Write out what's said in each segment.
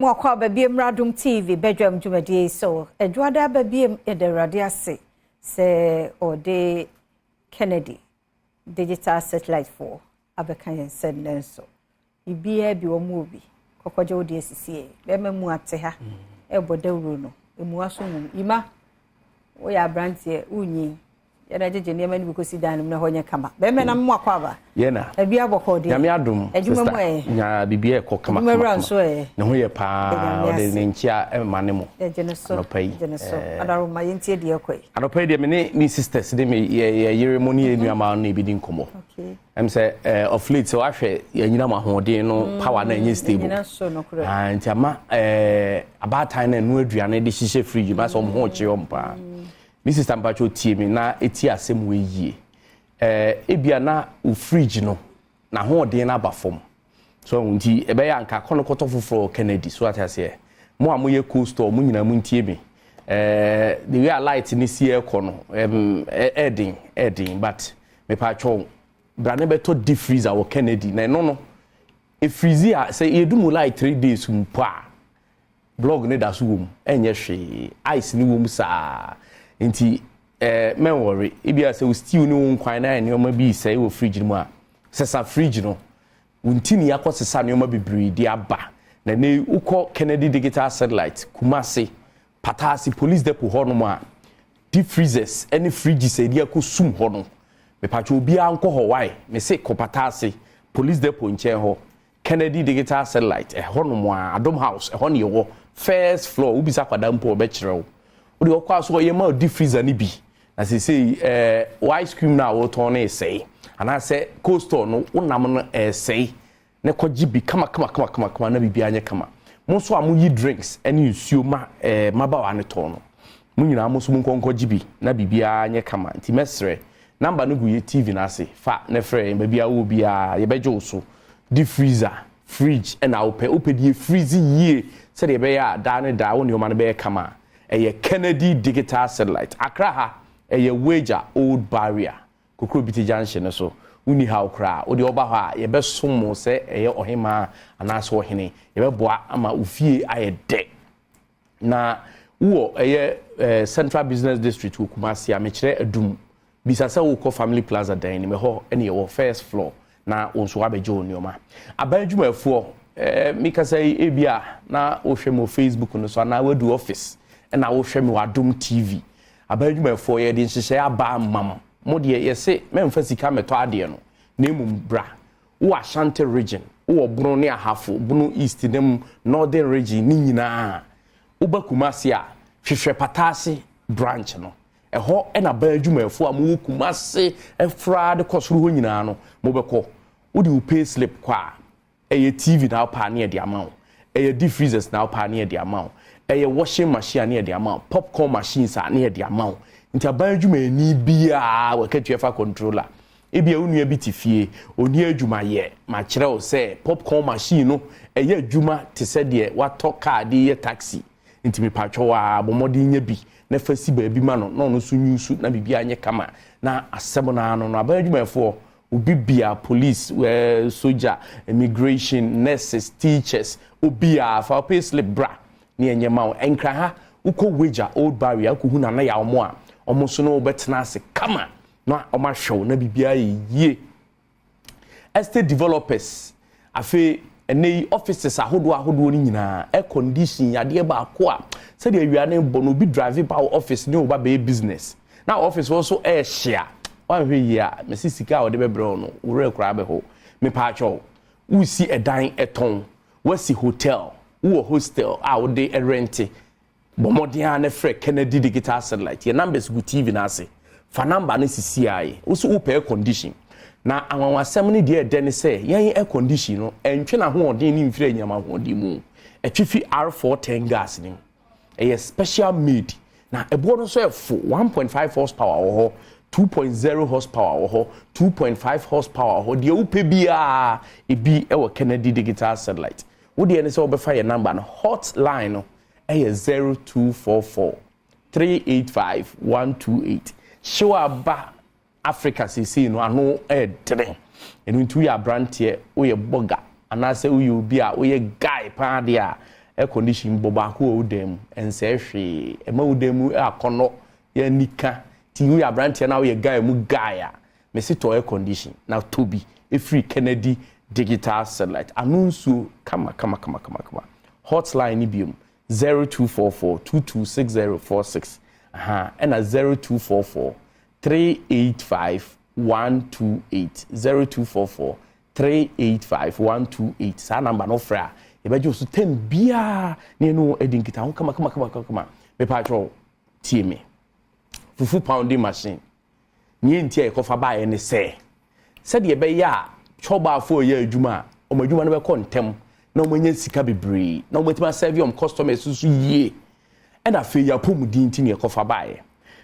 Mo kwa babiem Adom TV Badwam dwumadi so adwada babiem ederade ase se ode Kennedy digital satellite for abekan said nenso ibia bi omo obi kokwaje ode asisi be memu ate ha ebodawuro no emu aso mu ima wo ya brantie unyi yana jeje ne mani bikosi danum na honye kama be me na mo akwa ba ye na abia bokode nyame adom adwuma mo nya bibia e kokama ne ho ye pa ode ne nchia emane mo jeje so adaro ma yentie de ekoi anopai de me ni sisters de me ye ceremony enuama na ebi din komo okay em say of late so ahwe ye nyina ma hoden no power na enye stable and ama about time na no aduane de hihye fridge ma so mo ho che yom pa Mrs. Tampacho tie me na eti asem we yie ebia na o fridge no na ho den na bafom so nti ebe ya nka kono koto foforo Kennedy so atase mo amoye cool store mo nyina mo ntie me the way light ni sie ekono edin but me pa cho brane beto deep freezer wo Kennedy na no e freezer a say yedu mo light 3 days mpa blog ne da so wom enye hwe ice ni wom saa nti men worry ibia say we stew no nkwan na enoma bi say wo fridge mu a sesa fridge no untini yakosesa enoma bibiri di aba na ne ukọ Kennedy digital satellite Kumasi Patasi police depot ho no mu a deep freezers any fridges e dia ko sum ho no me pacho obi anko ho why me say ko Patasi police depot nche ho Kennedy digital satellite ho no mu a Adom house ho ne wo first floor ubisa kwada mpo be kirewo odi okwa so ye ma deep freezer ni bi na say ice cream na wo ton na say ana say cold store no unam no say ne kwaji bi kama na bibia anye kama mo so amu yi drinks ene nsuo ma mabawa ne ton no mo nyina mo so mo nkonkoji bi na bibia anye kama nti mesre number no guye TV na ase fa ne frɛ bibia wo bia ye bejo so deep freezer fridge and open die freeze yie se de be ya da ne da wo ne o ma ne be kama a Kennedy digital satellite Accra ha a wager old barrier kokro biti junction so uni ha okra odi oba ha ye be somo se eye ohema anaso ohene ye be boa ama ufie ayede na wo eye central business district Kumasi amekire Adom bisa se wo ko family plaza dan me ho ene ye wo first floor na onso abeje onioma abanjumafo mika say ebia na wo hwe mo Facebook no so na wadu office na wo hwe me Adom TV abadwumafo ye de nhyehyɛ aba mam mo de ye se memfa sika meto ade no na emum bra wo Ashanti region wo Bunu ne Ahafo Bunu East nem Northern region ni nyina wo ba Kumasi a hwehwɛ Patasi branch no ɛhɔ na abadwumafo a mo Kumasi efra de kosoro ho nyina no mo bɛkɔ wo de wo pay slip kwa ɛyɛ TV na pa ne de ama wo ɛyɛ deep freezers na pa ne de ama wo a washing machine near the amount, popcorn machines are near the amount. Into a banjuma ni bia we catch your controller. Ebi unu biti fie, oni adwuma ye, ma kire say popcorn machine no, eye adwuma te se de what talk car de taxi. Inti me patcho wa bomodi nya bi, na fasi ba bi ma no, no so nyusu na bibia anye kama. Na asem na no na banjuma fo obi bia police, soldier, immigration, nurses, teachers, obia for pay slip bra. Ni enye ma enkra ha uko wager old barrier ko hu na na ya omo a omo so no betena ase kama na omo hwew na bibia ye estate developers afi enei offices ahodo ni nyina air condition yade ba ko a se de awia ne bo no bi drive ba office ni oba be business na office also air share wan hwe yi a me sisika o de bebre no wure kura be ho me pa cho we see a dine eton we see hotel wo hostel a wo de rent bomodin na frɛ Kennedy digital satellite your numbers go TV na ase fa number na CCI wo so air condition na anwanwasɛm ne de de ne sɛ yan air condition no entwe na ho odin ni mfiri anyama ho odin mu etwifi R410 gas ni a special made na ebo no so efo 1.5 horsepower wo ho 2.0 horsepower wo ho 2.5 horsepower ho de wo pɛ bia ebi e wo Kennedy digital satellite wo de ne se obefa your number no hotline no e 0244 385 128 show aba Africa CC no ano e dren enu ntu ya brandie wo ye boga anase wo ye obi a wo ye guy pa de a air condition boba ko dem and say hwe e ma udemu akono ya nika ti wi abrante na we guy mu guy a me sit to air condition now Toby a free Kennedy digital satellite anunsu kama hotline ni biom 0244 226046 and a 0244 385 128 0244 385 128 sa number no fra e be jo so tem bia ne no edinkita ho kama me pa tro tie me fufu pounding machine nie ntia e kofa ba ye ne se de be ya choba afo ye adwuma o madwuma no be kontem na o manya sika bebre na o matima serve om customers so yie and afi ya pom din ti ne kofa ba ye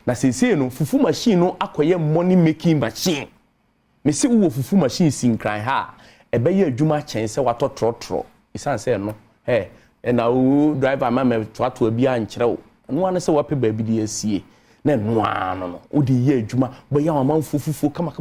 na sese no fufu machine no akoye money making machine me se wo fufu machine sinkran ha e be ye adwuma chen se wato trotro isan se no na o driver ma me to abi a nkyerɛ no ane se wape ba bi de asie na noa no o de ye adwuma bo ya wa manfufufu kama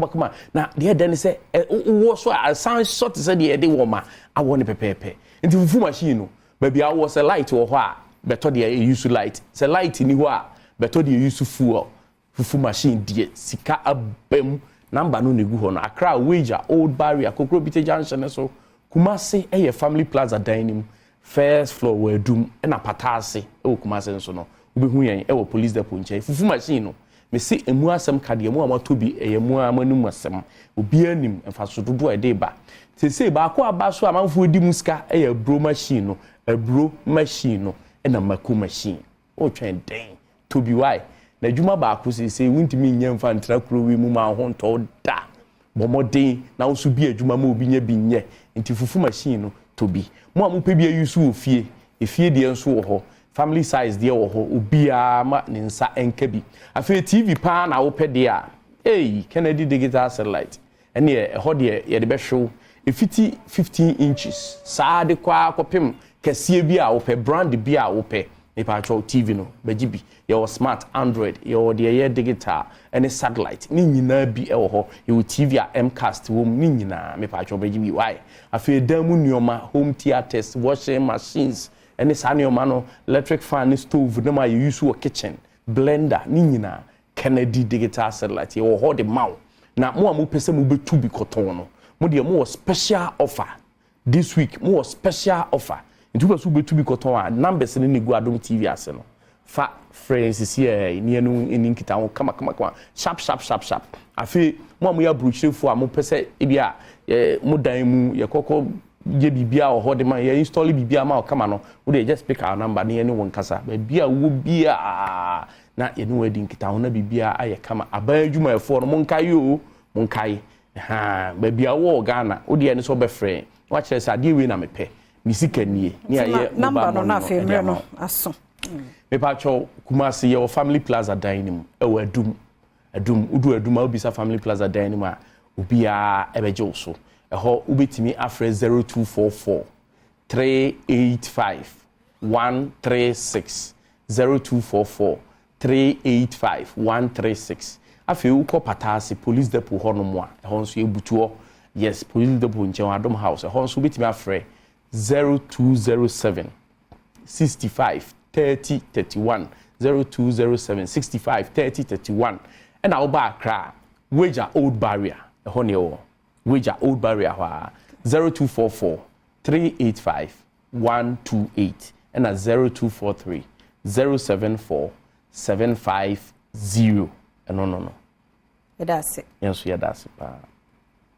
na de de ne se wo so a san short se de de wo ma awo ne pepepe nti fufu machine no ba bi awo se light wo ho a beto de use light se light ni ho a beto de use fuel fufu machine de sika abam number no negu ho no Accra Wager Old Barrier Kokro Bite Junction so Kumasi family plaza dining first floor where doom na patase Kumasi so no ubehu yen police depot nche fufu machine no me se emu asem kade emu amatobi emu amanum asem obi anim emfaso dodo de ba se ba ko aba so amanfo di muska bro machine no bro machine no na maku machine o twen den to be why na djuma ba ko se wuntimi nya mfa ntra kuro wi mu ma ho nto da bomodin na wo so bi adwuma ma obi nya bi nye nti fufu machine no to bi mo amupe bi ayusu ofie efie de enso wo ho family size de wo ho obi a ma ne nsa enka bi afi TV pa na wo pe de a Kennedy digital satellite ene ho de ye de be hwew efiti 15 inches saa de kwa kopem kase bi a wo pe brand bi a wo pe Patrol TV no bejibi your smart Android your the digital any satellite ni nyina bi e wo ho your TV a Mcast wo ni nyina me patrol bejibi why afi damu nioma home theaters washing machines any sanioma no electric fan stove na ma use wo kitchen blender ni nyina Kennedy digital satellite your ho de maw na mo amu pese mo betu bi koton no mo de mo special offer this week mo special offer ntuba so betu bi koton a numbers ni gu Adom TV ase no fa friends here ni enu nkita ho kama sharp afi mo amoya brochurefo a mo pese e bia mo dan mu ye kokko ye bibia o hode man ye install bibia ma o kama no wo dey just pick our number ni ene won kasa ba bia wo bia na ye no wadi nkita ho na bibia aye kama aban adwuma efo no mon kai ba bia wo Ghana wo dey ene so be frɛ wa kire sa de we na mepe misika nie ni aye number no na femre no aso me pa cho Kumasi your family plaza dining ewo adum udu adum a obisa family plaza dining a obia ebeje so eho ubetimi afre 0244 385 136 0244 385 136 afi uko patasi police depot hono mo a eho nso ebutuo yes police depot nche Adom house eho nso ubetimi afre 0207 65 30 31 0207 65 30 31 and I'll back Accra Wager Old Barrier honey Wager Old Barrier 0244 385 128 and 0243 074 750 no that's it yes yeah that's it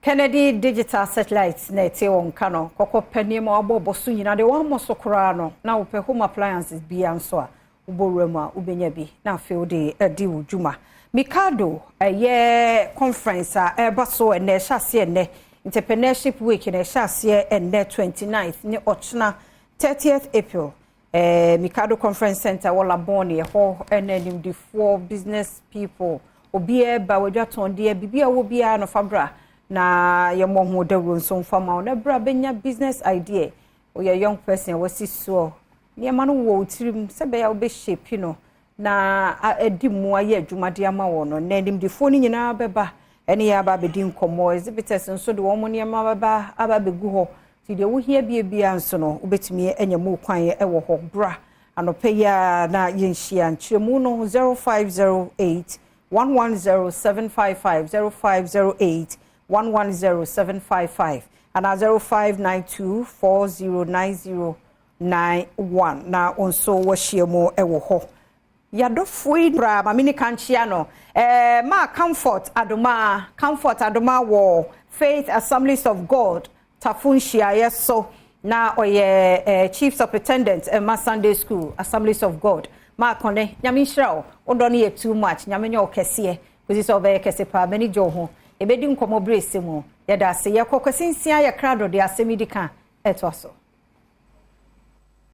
Kennedy digital satellite na ete won kano kokko panim abobo so nyina de won mo so kora no na wo pe home appliances bia nso a uboremu a ubenya bi na fe de edi wudwuma Mikado conference a eba so ene hyase ene entrepreneurship week na hyase ene 29th ni ochna 30th April Mikado conference center wala born ho enenim the four business people obi eba wadwaton de bibia wo bia no fabra na yemo ho dawro nso mfama na bra benya business idea o ye young person wasi so ne ma no wo tirim se be ya wo be shape no na edimu aye adwumade ama wo no na edim de foni nyina beba ene ya ba bedi nkomo exhibitors nso de wo mo ne ma baba aba begu ho ti de wo hia bia nso no obetumi enya mu kwan e wo ho bra anope ya na yenhia nkyeremu no 0508 110755 0508 110755 and 0592 409091 na onso wo hyiemu e wo ho yadofui bra ma mini kanchia no ma comfort adoma wo Faith Assemblies of God tafunshia yeso na oye chief superintendent ma Sunday School Assemblies of God ma kone nyame nhyira o do ne too much nyame nye okese kozi so be kese pa mani jo ho ebedi nkomo brese mu yada se ye kokosinsia ye krado de asemidika eto so